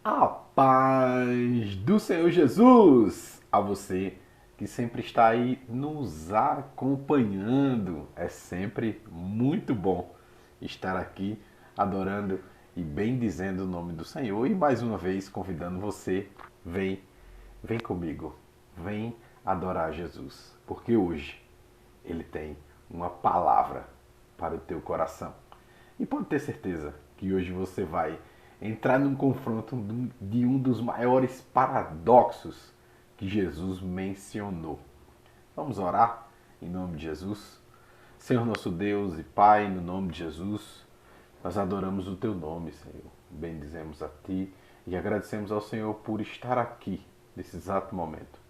A paz do Senhor Jesus a você que sempre está aí nos acompanhando. É sempre muito bom estar aqui adorando e bendizendo o nome do Senhor e mais uma vez convidando você, vem comigo, vem adorar Jesus, porque hoje ele tem uma palavra para o teu coração. E pode ter certeza que hoje você vai entrar num confronto de um dos maiores paradoxos que Jesus mencionou. Vamos orar em nome de Jesus? Senhor nosso Deus e Pai, no nome de Jesus, nós adoramos o Teu nome, Senhor. Bendizemos a Ti e agradecemos ao Senhor por estar aqui, nesse exato momento,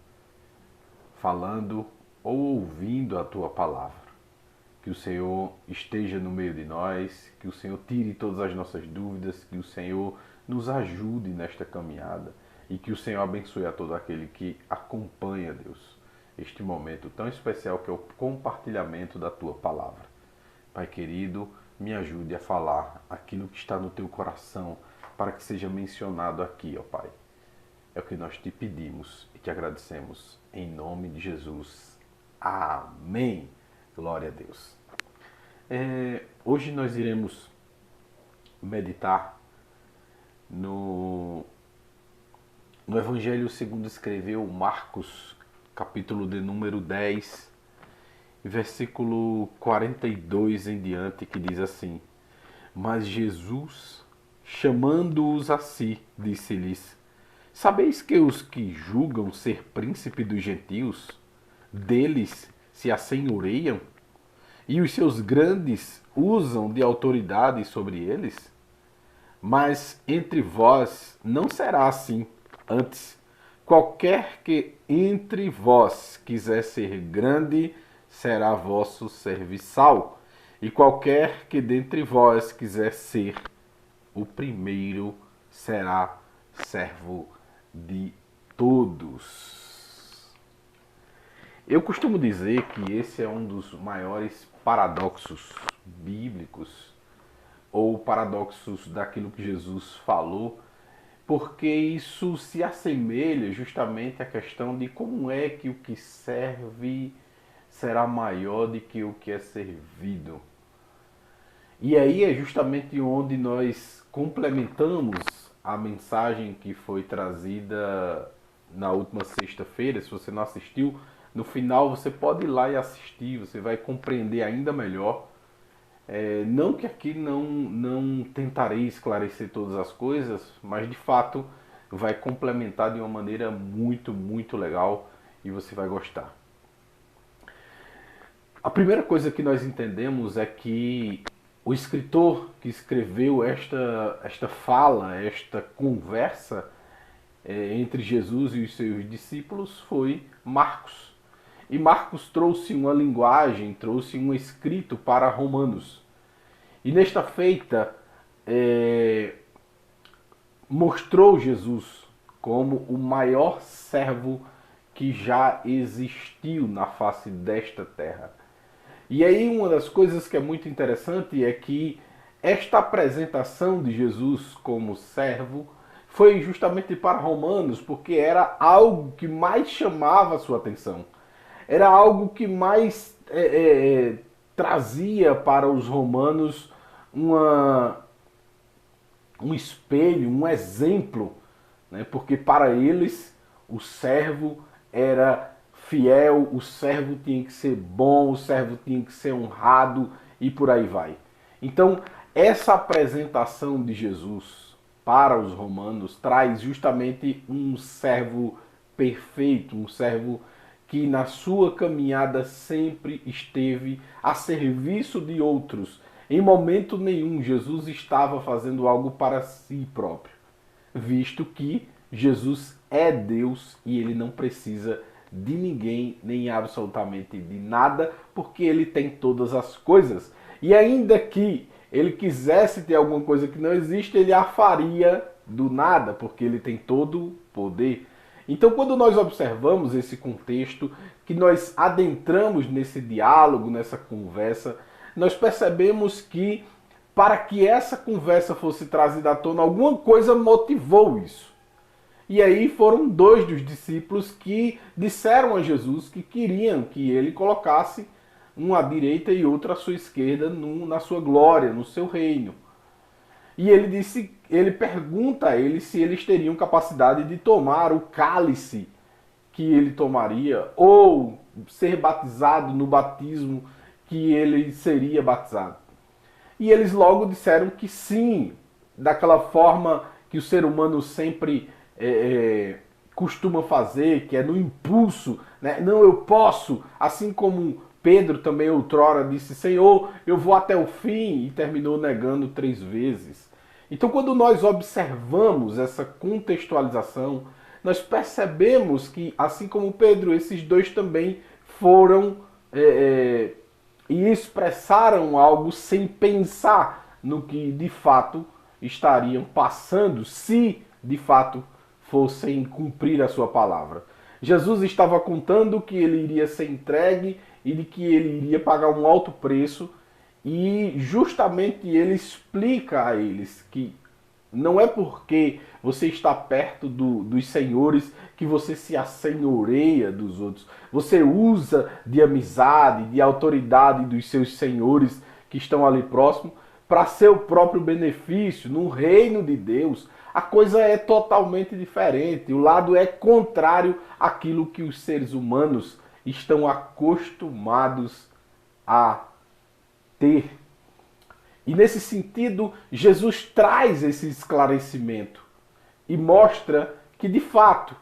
falando ou ouvindo a Tua palavra. Que o Senhor esteja no meio de nós, que o Senhor tire todas as nossas dúvidas, que o Senhor nos ajude nesta caminhada e que o Senhor abençoe a todo aquele que acompanha, Deus, este momento tão especial que é o compartilhamento da Tua palavra. Pai querido, me ajude a falar aquilo que está no Teu coração para que seja mencionado aqui, ó Pai. É o que nós te pedimos e te agradecemos em nome de Jesus. Amém. Glória a Deus. Hoje nós iremos meditar no Evangelho segundo escreveu Marcos, capítulo de número 10, versículo 42 em diante, que diz assim: Mas Jesus, chamando-os a si, disse-lhes: Sabeis que os que julgam ser príncipe dos gentios, deles se assenhoreiam, e os seus grandes usam de autoridade sobre eles? Mas entre vós não será assim. Antes, qualquer que entre vós quiser ser grande, será vosso serviçal. E qualquer que dentre vós quiser ser o primeiro, será servo de todos. Eu costumo dizer que esse é um dos maiores paradoxos bíblicos, ou paradoxos daquilo que Jesus falou, porque isso se assemelha justamente à questão de como é que o que serve será maior do que o que é servido. E aí é justamente onde nós complementamos a mensagem que foi trazida na última sexta-feira. Se você não assistiu, no final você pode ir lá e assistir, você vai compreender ainda melhor. Não que aqui não tentarei esclarecer todas as coisas, mas de fato vai complementar de uma maneira muito, muito legal e você vai gostar. A primeira coisa que nós entendemos é que o escritor que escreveu esta fala, esta conversa entre Jesus e os seus discípulos foi Marcos. E Marcos trouxe uma linguagem, trouxe um escrito para Romanos. E nesta feita, mostrou Jesus como o maior servo que já existiu na face desta terra. E aí uma das coisas que é muito interessante é que esta apresentação de Jesus como servo foi justamente para Romanos, porque era algo que mais chamava a sua atenção. Era algo que mais trazia para os romanos um espelho, um exemplo, né? Porque para eles o servo era fiel, o servo tinha que ser bom, o servo tinha que ser honrado e por aí vai. Então, essa apresentação de Jesus para os romanos traz justamente um servo perfeito, um servo que na sua caminhada sempre esteve a serviço de outros. Em momento nenhum Jesus estava fazendo algo para si próprio, visto que Jesus é Deus e ele não precisa de ninguém, nem absolutamente de nada, porque ele tem todas as coisas. E ainda que ele quisesse ter alguma coisa que não existe, ele a faria do nada, porque ele tem todo o poder. Então, quando nós observamos esse contexto, que nós adentramos nesse diálogo, nessa conversa, nós percebemos que para que essa conversa fosse trazida à tona, alguma coisa motivou isso. E aí foram 2 dos discípulos que disseram a Jesus que queriam que ele colocasse um à direita e outro à sua esquerda na sua glória, no seu reino. E ele pergunta a eles se eles teriam capacidade de tomar o cálice que ele tomaria, ou ser batizado no batismo que ele seria batizado. E eles logo disseram que sim, daquela forma que o ser humano sempre costuma fazer, que é no impulso, né? Não, eu posso, assim como Pedro também outrora disse, Senhor, eu vou até o fim, e terminou negando 3 vezes. Então, quando nós observamos essa contextualização, nós percebemos que, assim como Pedro, esses 2 também foram e expressaram algo sem pensar no que de fato estariam passando, se de fato fossem cumprir a sua palavra. Jesus estava contando que ele iria ser entregue e de que ele iria pagar um alto preço, e justamente ele explica a eles que não é porque você está perto dos senhores que você se assenhoreia dos outros. Você usa de amizade, de autoridade dos seus senhores que estão ali próximo para seu próprio benefício. No reino de Deus, a coisa é totalmente diferente. O lado é contrário àquilo que os seres humanos estão acostumados a ter. E nesse sentido, Jesus traz esse esclarecimento e mostra que, de fato,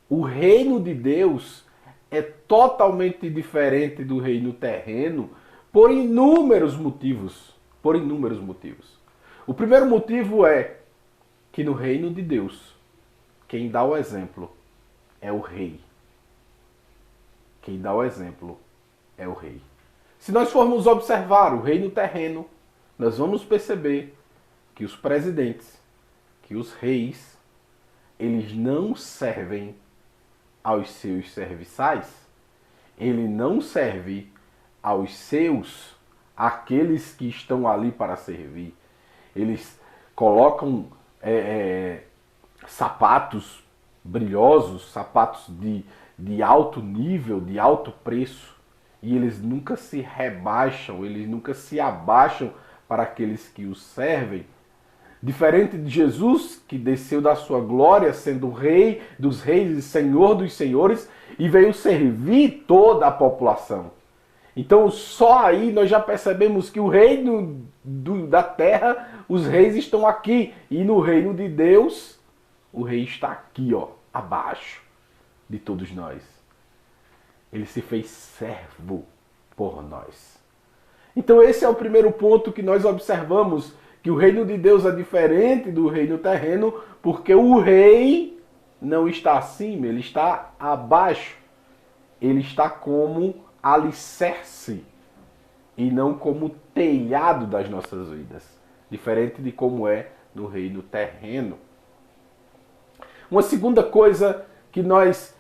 o reino de Deus é totalmente diferente do reino terreno por inúmeros motivos. Por inúmeros motivos. O primeiro motivo é que no reino de Deus, quem dá o exemplo é o rei. Quem dá o exemplo é o rei. Se nós formos observar o reino terreno, nós vamos perceber que os presidentes, que os reis, eles não servem aos seus serviçais, ele não serve aos seus, aqueles que estão ali para servir. Eles colocam sapatos brilhosos, sapatos de alto nível, de alto preço, e eles nunca se rebaixam, eles nunca se abaixam para aqueles que os servem. Diferente de Jesus, que desceu da sua glória, sendo rei dos reis e senhor dos senhores, e veio servir toda a população. Então só aí nós já percebemos que o reino da terra, os reis estão aqui, e no reino de Deus, o rei está aqui, ó, abaixo de todos nós. Ele se fez servo por nós. Então esse é o primeiro ponto que nós observamos, que o reino de Deus é diferente do reino terreno, porque o rei não está acima, ele está abaixo. Ele está como alicerce e não como telhado das nossas vidas, diferente de como é no reino terreno. Uma segunda coisa que nós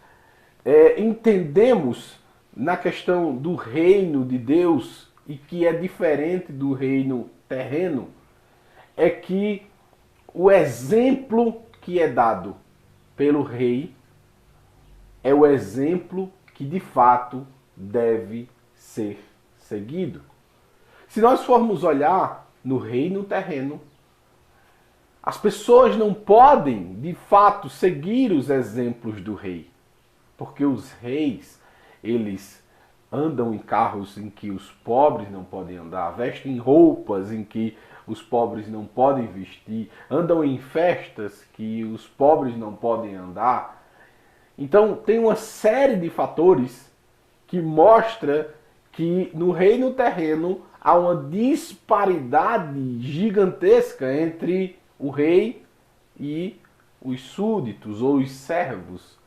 entendemos na questão do reino de Deus e que é diferente do reino terreno é que o exemplo que é dado pelo rei é o exemplo que de fato deve ser seguido. Se nós formos olhar no reino terreno, as pessoas não podem de fato seguir os exemplos do rei, porque os reis, eles andam em carros em que os pobres não podem andar, vestem roupas em que os pobres não podem vestir, andam em festas que os pobres não podem andar. Então tem uma série de fatores que mostra que no reino terreno há uma disparidade gigantesca entre o rei e os súditos ou os servos,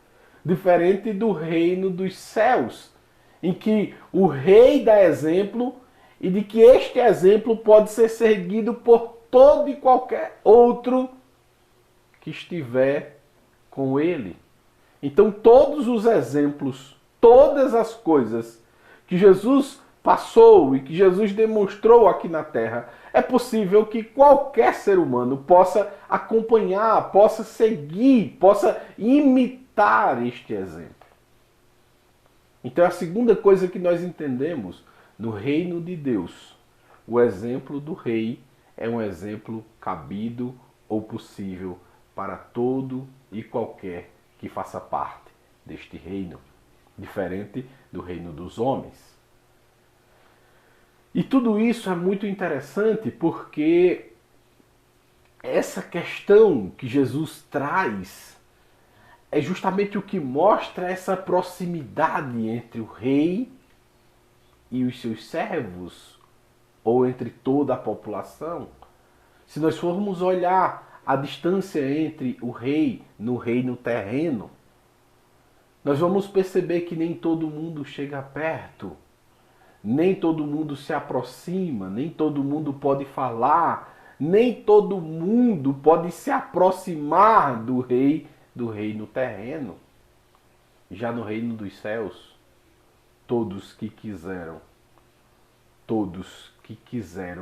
diferente do reino dos céus, em que o rei dá exemplo e de que este exemplo pode ser seguido por todo e qualquer outro que estiver com ele. Então todos os exemplos, todas as coisas que Jesus passou e que Jesus demonstrou aqui na Terra, é possível que qualquer ser humano possa acompanhar, possa seguir, possa imitar este exemplo. Então a segunda coisa que nós entendemos no reino de Deus, o exemplo do rei é um exemplo cabido ou possível para todo e qualquer que faça parte deste reino, diferente do reino dos homens. E tudo isso é muito interessante porque essa questão que Jesus traz é justamente o que mostra essa proximidade entre o rei e os seus servos, ou entre toda a população. Se nós formos olhar a distância entre o rei no reino terreno, nós vamos perceber que nem todo mundo chega perto, nem todo mundo se aproxima, nem todo mundo pode falar, nem todo mundo pode se aproximar do rei do reino terreno. Já no reino dos céus, todos que quiseram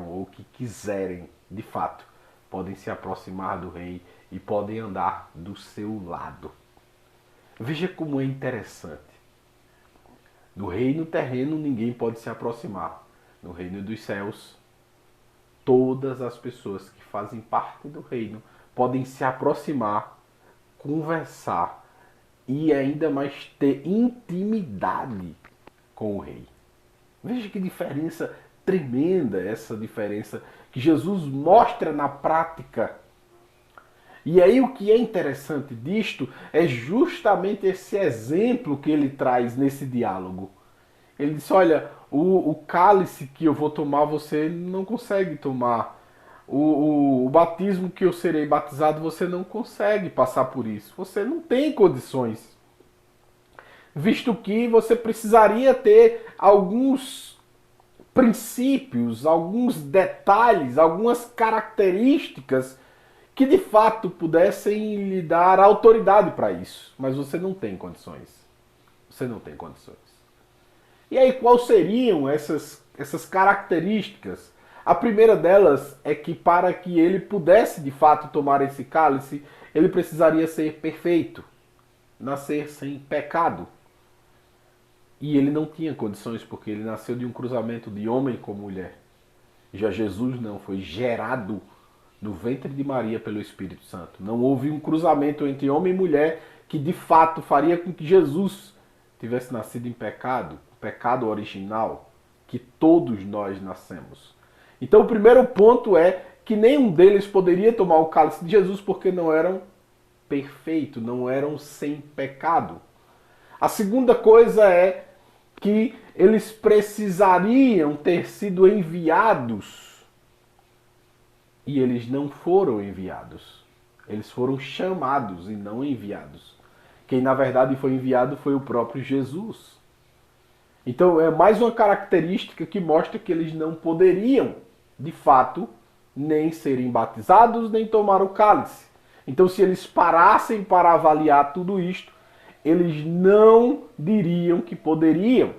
ou que quiserem, de fato, podem se aproximar do rei e podem andar do seu lado. Veja como é interessante. No reino terreno ninguém pode se aproximar. No reino dos céus, todas as pessoas que fazem parte do reino podem se aproximar, conversar e ainda mais ter intimidade com o rei. Veja que diferença tremenda, essa diferença que Jesus mostra na prática. E aí o que é interessante disto é justamente esse exemplo que ele traz nesse diálogo. Ele disse, olha, o cálice que eu vou tomar você não consegue tomar. O batismo que eu serei batizado você não consegue passar por isso. Você não tem condições. Visto que você precisaria ter alguns princípios, alguns detalhes, algumas características que de fato pudessem lhe dar autoridade para isso. Mas você não tem condições. Você não tem condições. E aí, quais seriam essas características? A primeira delas é que para que ele pudesse de fato tomar esse cálice, ele precisaria ser perfeito, nascer sem pecado. E ele não tinha condições porque ele nasceu de um cruzamento de homem com mulher. Já Jesus não, foi gerado no ventre de Maria pelo Espírito Santo. Não houve um cruzamento entre homem e mulher que de fato faria com que Jesus tivesse nascido em pecado, o pecado original, que todos nós nascemos. Então o primeiro ponto é que nenhum deles poderia tomar o cálice de Jesus porque não eram perfeitos, não eram sem pecado. A segunda coisa é que eles precisariam ter sido enviados e eles não foram enviados. Eles foram chamados e não enviados. Quem na verdade foi enviado foi o próprio Jesus. Então é mais uma característica que mostra que eles não poderiam, de fato, nem serem batizados, nem tomar o cálice. Então se eles parassem para avaliar tudo isto, eles não diriam que poderiam.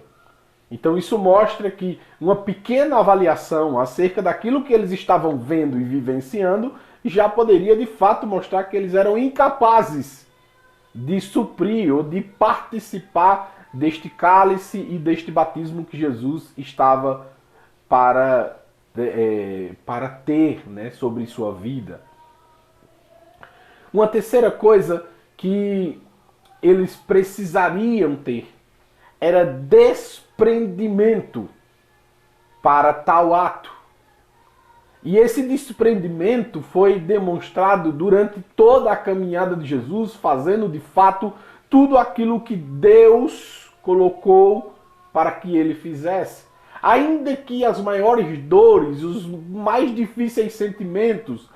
Então isso mostra que uma pequena avaliação acerca daquilo que eles estavam vendo e vivenciando já poderia de fato mostrar que eles eram incapazes de suprir ou de participar deste cálice e deste batismo que Jesus estava para ter, né, sobre sua vida. Uma terceira coisa que eles precisariam ter era desprendimento para tal ato. E esse desprendimento foi demonstrado durante toda a caminhada de Jesus, fazendo de fato tudo aquilo que Deus colocou para que ele fizesse. Ainda que as maiores dores, os mais difíceis sentimentos,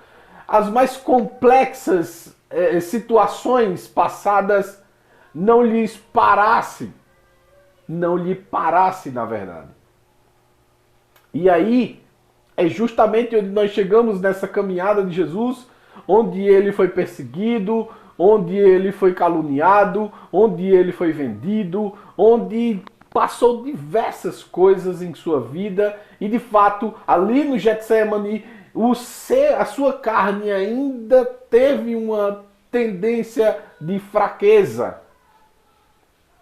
as mais complexas situações passadas não lhe parasse, na verdade. E aí é justamente onde nós chegamos nessa caminhada de Jesus, onde ele foi perseguido, onde ele foi caluniado, onde ele foi vendido, onde passou diversas coisas em sua vida e de fato ali no Getsemane a sua carne ainda teve uma tendência de fraqueza.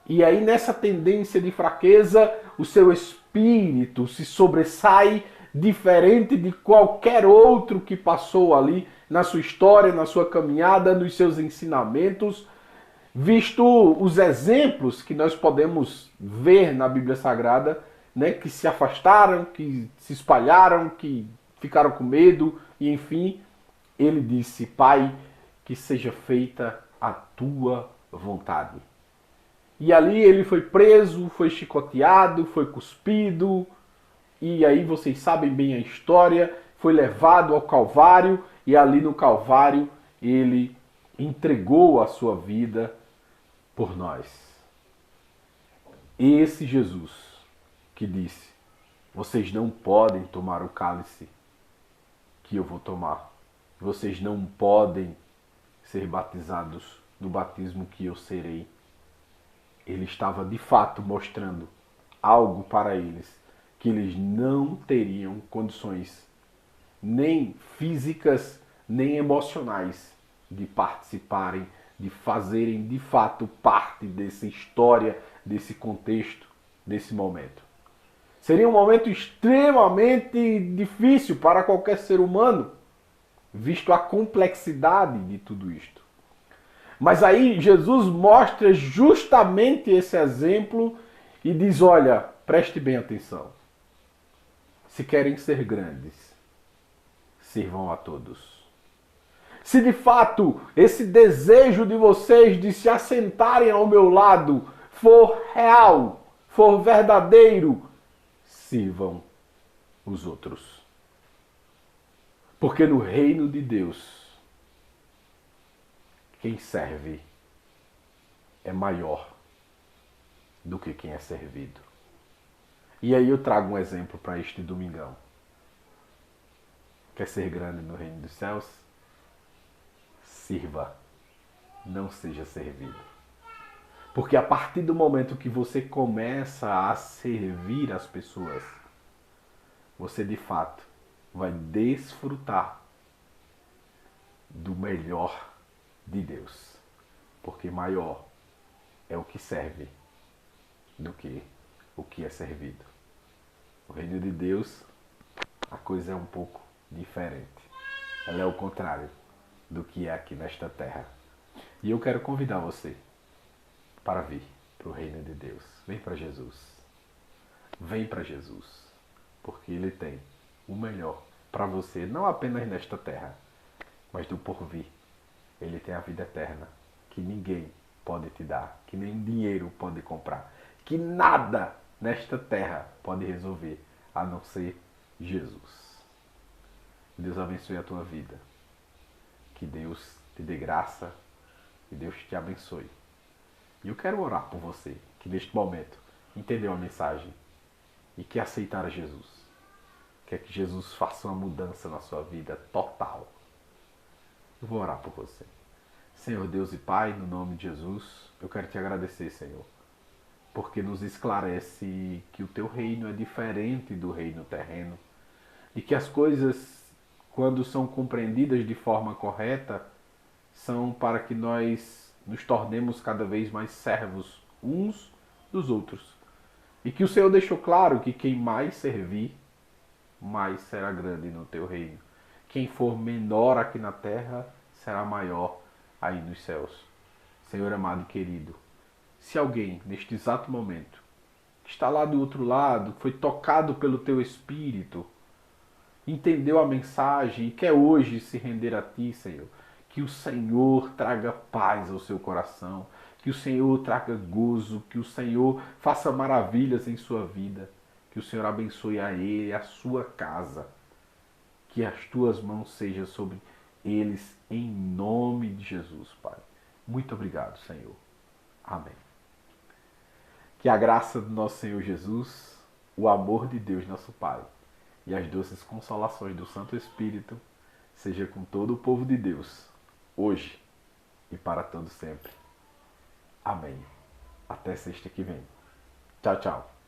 E aí nessa tendência de fraqueza, o seu espírito se sobressai diferente de qualquer outro que passou ali na sua história, na sua caminhada, nos seus ensinamentos, visto os exemplos que nós podemos ver na Bíblia Sagrada, né, que se afastaram, que se espalharam, que ficaram com medo, e enfim, ele disse: Pai, que seja feita a tua vontade. E ali ele foi preso, foi chicoteado, foi cuspido, e aí vocês sabem bem a história, foi levado ao Calvário, e ali no Calvário ele entregou a sua vida por nós. Esse Jesus que disse: vocês não podem tomar o cálice que eu vou tomar. Vocês não podem ser batizados no batismo que eu serei. Ele estava de fato mostrando algo para eles que eles não teriam condições nem físicas, nem emocionais de participarem, de fazerem de fato parte dessa história, desse contexto, desse momento. Seria um momento extremamente difícil para qualquer ser humano, visto a complexidade de tudo isto. Mas aí Jesus mostra justamente esse exemplo e diz: olha, preste bem atenção. Se querem ser grandes, sirvam a todos. Se de fato esse desejo de vocês de se assentarem ao meu lado for real, for verdadeiro, sirvam os outros. Porque no reino de Deus, quem serve é maior do que quem é servido. E aí eu trago um exemplo para este domingão. Quer ser grande no reino dos céus? Sirva, não seja servido. Porque a partir do momento que você começa a servir as pessoas, você de fato vai desfrutar do melhor de Deus. Porque maior é o que serve do que o que é servido. No reino de Deus, a coisa é um pouco diferente. Ela é o contrário do que é aqui nesta terra. E eu quero convidar você para vir para o reino de Deus. Vem para Jesus. Vem para Jesus. Porque Ele tem o melhor para você, não apenas nesta terra, mas do porvir. Ele tem a vida eterna, que ninguém pode te dar, que nem dinheiro pode comprar, que nada nesta terra pode resolver, a não ser Jesus. Deus abençoe a tua vida. Que Deus te dê graça, que Deus te abençoe. E eu quero orar por você, que neste momento entendeu a mensagem e quer aceitar a Jesus. Quer que Jesus faça uma mudança na sua vida total. Eu vou orar por você. Senhor Deus e Pai, no nome de Jesus, eu quero te agradecer, Senhor, porque nos esclarece que o teu reino é diferente do reino terreno e que as coisas, quando são compreendidas de forma correta, são para que nós nos tornemos cada vez mais servos uns dos outros. E que o Senhor deixou claro que quem mais servir, mais será grande no teu reino. Quem for menor aqui na terra, será maior aí nos céus. Senhor amado e querido, se alguém, neste exato momento, que está lá do outro lado, foi tocado pelo teu Espírito, entendeu a mensagem e quer hoje se render a ti, Senhor, que o Senhor traga paz ao seu coração, que o Senhor traga gozo, que o Senhor faça maravilhas em sua vida, que o Senhor abençoe a ele e a sua casa, que as tuas mãos sejam sobre eles em nome de Jesus, Pai. Muito obrigado, Senhor. Amém. Que a graça do nosso Senhor Jesus, o amor de Deus, nosso Pai, e as doces consolações do Santo Espírito seja com todo o povo de Deus, hoje e para todo sempre. Amém. Até sexta que vem. Tchau, tchau.